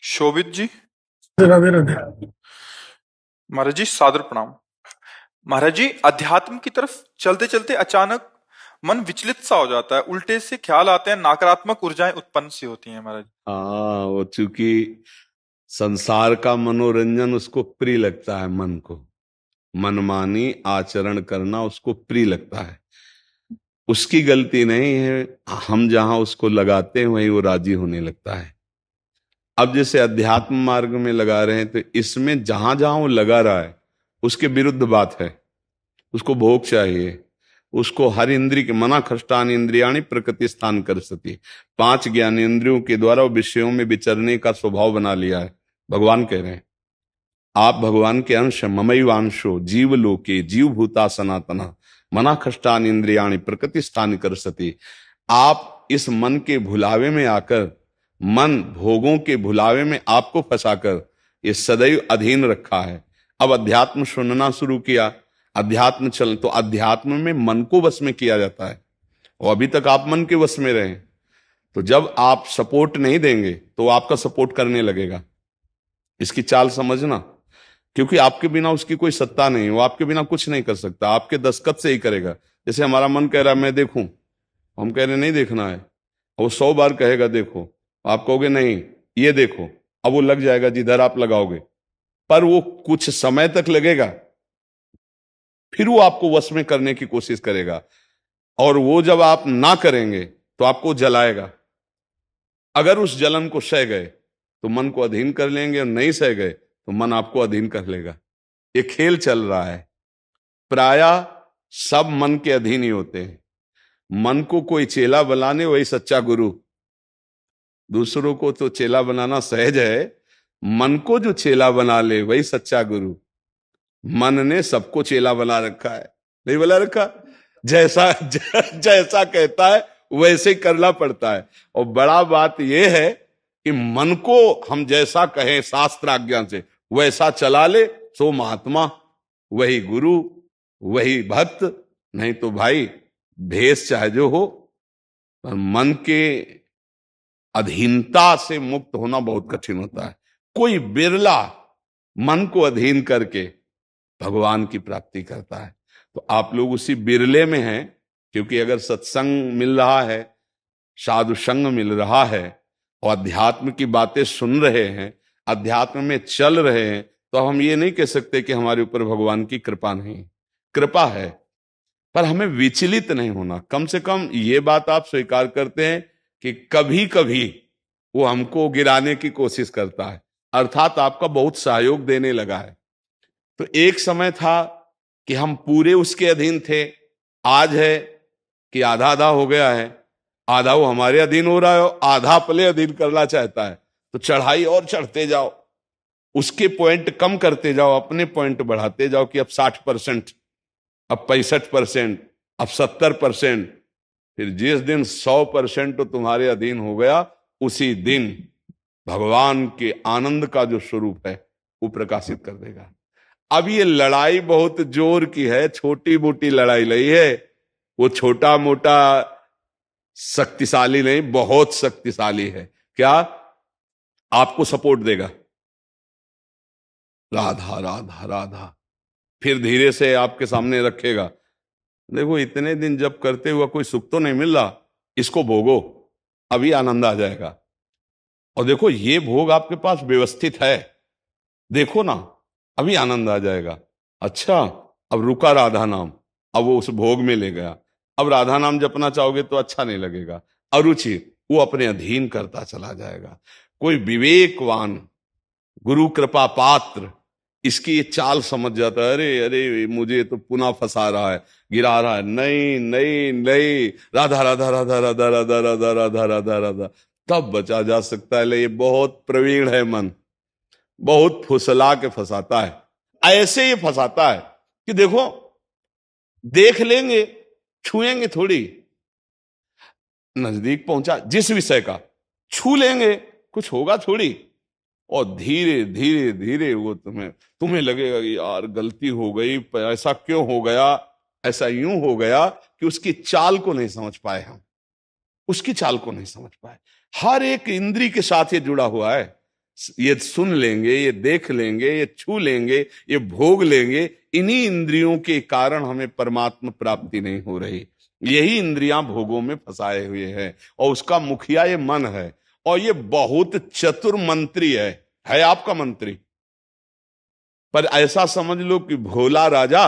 शोभित जी। राधे राधे। महाराज जी सादर प्रणाम। महाराज जी, अध्यात्म की तरफ चलते चलते अचानक मन विचलित सा हो जाता है, उल्टे से ख्याल आते हैं, नकारात्मक ऊर्जाएं उत्पन्न सी होती हैं महाराज। हाँ, वो चूंकि संसार का मनोरंजन उसको प्रिय लगता है, मन को मनमानी आचरण करना उसको प्रिय लगता है। उसकी गलती नहीं है, हम जहां उसको लगाते हैं वहीं वो राजी होने लगता है। अब जैसे अध्यात्म मार्ग में लगा रहे हैं तो इसमें जहां जहां वो लगा रहा है उसके विरुद्ध बात है। उसको भोग चाहिए, उसको हर इंद्रिय के मना खष्टान इंद्रियाणी प्रकृति स्थान कर सती, पांच ज्ञानेंद्रियों के द्वारा वो विषयों में विचरने का स्वभाव बना लिया है। भगवान कह रहे हैं आप भगवान के अंश, ममैवांशो जीव लोके जीव भूता सनातना मना खष्टान इंद्रियाणी प्रकृति स्थान कर सती। आप इस मन के भुलावे में आकर, मन भोगों के भुलावे में आपको फंसाकर ये सदैव अधीन रखा है। अब अध्यात्म सुनना शुरू किया, अध्यात्म चल तो अध्यात्म में मन को वश में किया जाता है और अभी तक आप मन के वश में रहे। तो जब आप सपोर्ट नहीं देंगे तो वो आपका सपोर्ट करने लगेगा। इसकी चाल समझना, क्योंकि आपके बिना उसकी कोई सत्ता नहीं, वो आपके बिना कुछ नहीं कर सकता, आपके दस्तखत से ही करेगा। जैसे हमारा मन कह रहा है मैं देखूं, हम कह रहे नहीं देखना है, और वो 100 बार कहेगा देखो, आप कहोगे नहीं ये देखो, अब वो लग जाएगा जिधर आप लगाओगे, पर वो कुछ समय तक लगेगा, फिर वो आपको वश में करने की कोशिश करेगा। और वो जब आप ना करेंगे तो आपको जलाएगा। अगर उस जलन को सह गए तो मन को अधीन कर लेंगे, और नहीं सह गए तो मन आपको अधीन कर लेगा। ये खेल चल रहा है। प्रायः सब मन के अधीन ही होते हैं। मन को कोई चेला बनाने वही सच्चा गुरु। दूसरों को तो चेला बनाना सहज है, मन को जो चेला बना ले वही सच्चा गुरु। मन ने सबको चेला बना रखा है, नहीं बना रखा? जैसा जैसा कहता है वैसे ही करना पड़ता है। और बड़ा बात यह है कि मन को हम जैसा कहें शास्त्र आज्ञा से वैसा चला ले, सो महात्मा, वही गुरु, वही भक्त। नहीं तो भाई भेष चाहे जो हो, पर मन के अधीनता से मुक्त होना बहुत कठिन होता है। कोई बिरला मन को अधीन करके भगवान की प्राप्ति करता है। तो आप लोग उसी बिरले में हैं, क्योंकि अगर सत्संग मिल रहा है, साधु संग मिल रहा है और अध्यात्म की बातें सुन रहे हैं, अध्यात्म में चल रहे हैं, तो हम ये नहीं कह सकते कि हमारे ऊपर भगवान की कृपा नहीं। कृपा है, पर हमें विचलित नहीं होना। कम से कम ये बात आप स्वीकार करते हैं कि कभी कभी वो हमको गिराने की कोशिश करता है, अर्थात आपका बहुत सहयोग देने लगा है। तो एक समय था कि हम पूरे उसके अधीन थे, आज है कि आधा आधा हो गया है। आधा वो हमारे अधीन हो रहा है, आधा अपने अधीन करना चाहता है। तो चढ़ाई और चढ़ते जाओ, उसके पॉइंट कम करते जाओ, अपने पॉइंट बढ़ाते जाओ कि अब 60%, अब 65%, अब 70%। फिर जिस दिन 100% तो तुम्हारे अधीन हो गया, उसी दिन भगवान के आनंद का जो स्वरूप है वो प्रकाशित कर देगा। अब ये लड़ाई बहुत जोर की है, छोटी मोटी लड़ाई नहीं है। वो छोटा मोटा शक्तिशाली नहीं, बहुत शक्तिशाली है। क्या? आपको सपोर्ट देगा, राधा राधा राधा, फिर धीरे से आपके सामने रखेगा। देखो इतने दिन जब करते हुआ कोई सुख तो नहीं मिल रहा, इसको भोगो, अभी आनंद आ जाएगा। और देखो ये भोग आपके पास व्यवस्थित है, देखो ना, अभी आनंद आ जाएगा। अच्छा, अब रुका राधा नाम, अब वो उस भोग में ले गया। अब राधा नाम जपना चाहोगे तो अच्छा नहीं लगेगा, अरुचि, वो अपने अधीन करता चला जाएगा। कोई विवेकवान गुरु कृपा पात्र इसकी ये चाल समझ जाता है, अरे अरे मुझे तो पुनः फंसा रहा है, गिरा रहा है। नहीं नहीं नहीं, राधा राधा राधा राधा राधा राधा राधा राधा राधा, तब बचा जा सकता है। ले ये बहुत प्रवीण है मन, बहुत फुसला के फंसाता है। ऐसे ही फंसाता है कि देखो देख लेंगे, छुएंगे थोड़ी, नजदीक पहुंचा जिस विषय का, छू लेंगे, कुछ होगा थोड़ी। और धीरे धीरे धीरे वो तुम्हें लगेगा कि यार गलती हो गई, ऐसा क्यों हो गया, ऐसा यूं हो गया कि उसकी चाल को नहीं समझ पाए हम, उसकी चाल को नहीं समझ पाए। हर एक इंद्री के साथ ये जुड़ा हुआ है। ये सुन लेंगे, ये देख लेंगे, ये छू लेंगे, ये भोग लेंगे, इन्हीं इंद्रियों के कारण हमें परमात्मा प्राप्ति नहीं हो रही। यही इंद्रियां भोगों में फंसाए हुए हैं, और उसका मुखिया ये मन है, और ये बहुत चतुर मंत्री है आपका मंत्री। पर ऐसा समझ लो कि भोला राजा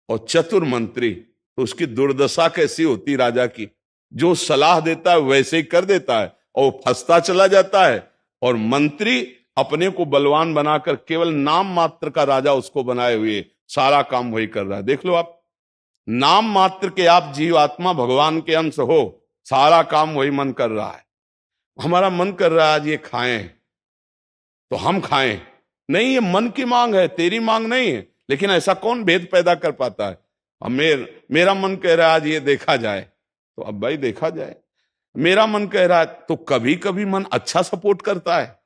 और चतुर मंत्री, तो उसकी दुर्दशा कैसी होती राजा की। जो सलाह देता है वैसे ही कर देता है और वो फंसता चला जाता है, और मंत्री अपने को बलवान बनाकर केवल नाम मात्र का राजा उसको बनाए हुए सारा काम वही कर रहा है। देख लो आप, नाम मात्र के आप जीवात्मा भगवान के अंश हो, सारा काम वही मन कर रहा है। हमारा मन कर रहा है आज ये खाएं तो हम खाएं, नहीं, ये मन की मांग है, तेरी मांग नहीं है। लेकिन ऐसा कौन भेद पैदा कर पाता है। अब मेरा मन कह रहा है आज ये देखा जाए, तो अब भाई देखा जाए। मेरा मन कह रहा है, तो कभी कभी मन अच्छा सपोर्ट करता है।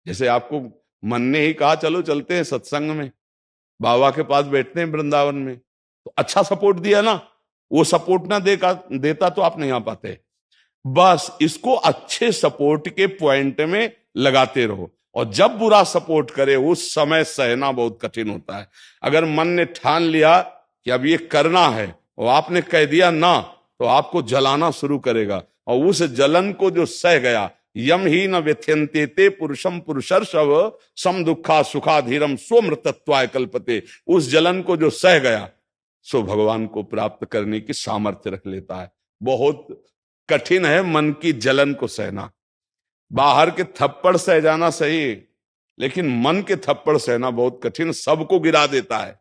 जैसे आपको मन ने ही कहा चलो चलते हैं सत्संग में, बाबा के पास बैठते हैं वृंदावन में, तो अच्छा सपोर्ट दिया ना। वो सपोर्ट ना देता तो आप नहीं आ पाते। बस इसको अच्छे सपोर्ट के पॉइंट में लगाते रहो, और जब बुरा सपोर्ट करे उस समय सहना बहुत कठिन होता है। अगर मन ने ठान लिया कि अब ये करना है और आपने कह दिया ना, तो आपको जलाना शुरू करेगा, और उस जलन को जो सह गया, यम ही न व्यथ्यन्ते ते पुरुषम पुरुषर्षव सम दुखा सुखाधीरम स्वमृतत्वाय कल्पते, उस जलन को जो सह गया सो भगवान को प्राप्त करने की सामर्थ्य रख लेता है। बहुत कठिन है मन की जलन को सहना। बाहर के थप्पड़ सह जाना सही, लेकिन मन के थप्पड़ सहना बहुत कठिन, सबको गिरा देता है।